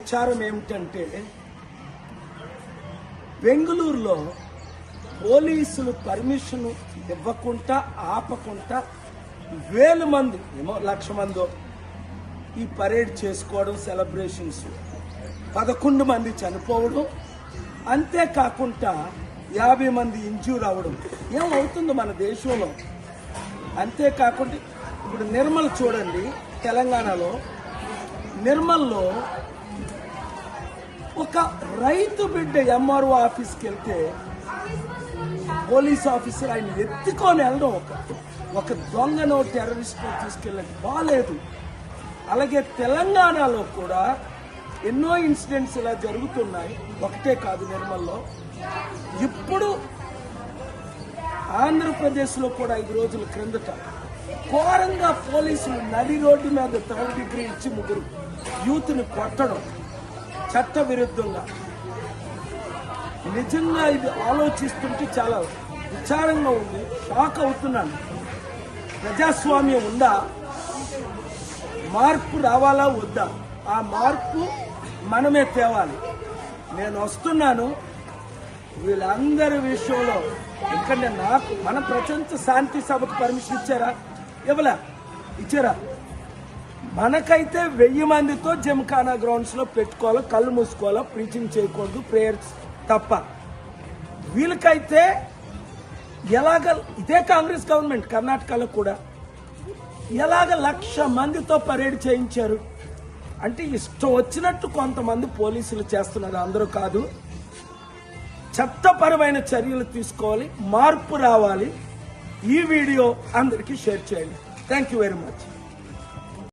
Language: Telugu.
విచారం ఏమిటంటే బెంగళూరులో పోలీసులు పర్మిషన్ ఇవ్వకుండా ఆపకుండా 1000 మంది ఏమో 1,00,000 మందో ఈ పరేడ్ చేసుకోవడం, సెలబ్రేషన్స్, 11 మంది చనిపోవడం, అంతేకాకుండా 50 మంది ఇంజ్యూర్ అవ్వడం ఏమవుతుంది మన దేశంలో. అంతేకాకుండా ఇప్పుడు నిర్మల్ చూడండి, తెలంగాణలో నిర్మల్లో ఒక రైతు బిడ్డ ఎంఆర్ఓ ఆఫీస్కి వెళ్తే పోలీస్ ఆఫీసర్ ఆయన ఎత్తుకొని వెళ్ళడం, ఒక దొంగనో టెర్రరిస్ట్నో తీసుకెళ్ళడం బాగాలేదు. అలాగే తెలంగాణలో కూడా ఎన్నో ఇన్సిడెంట్స్ ఇలా జరుగుతున్నాయి, ఒకటే కాదు నిర్మల్లో. ఇప్పుడు ఆంధ్రప్రదేశ్లో కూడా 5 రోజుల క్రిందట ఘోరంగా పోలీసులు నడి రోడ్డు మీద 3rd డిగ్రీ ఇచ్చి 3 యూత్ని కొట్టడం చట్ట విరుద్ధంగా. నిజంగా ఇది ఆలోచిస్తుంటే చాలా విచారంగా ఉంది, షాక్ అవుతున్నాను. ప్రజాస్వామ్యం ఉందా? మార్పు రావాలా వద్దా? ఆ మార్పు మనమే తేవాలి. నేను వస్తున్నాను వీళ్ళందరి విషయంలో. ఎందుకంటే నాకు మన ప్రపంచ శాంతి సభకు పర్మిషన్ ఇచ్చారా? ఇచ్చారా? మనకైతే 1000 మందితో జిమ్ఖానా గ్రౌండ్స్ లో పెట్టుకోవాలో, కళ్ళు మూసుకోవాలో, ప్రీచింగ్ చేయకూడదు, ప్రేయర్స్ తప్ప. వీళ్ళకైతే ఎలాగ, ఇదే కాంగ్రెస్ గవర్నమెంట్ కర్ణాటకలో కూడా ఎలాగ 1,00,000 మందితో పరేడ్ చేయించారు. అంటే ఇష్టం వచ్చినట్టు కొంతమంది పోలీసులు చేస్తున్నారు, అందరూ కాదు. చట్టపరమైన చర్యలు తీసుకోవాలి, మార్పు రావాలి. ఈ వీడియో అందరికీ షేర్ చేయండి. Thank you very much.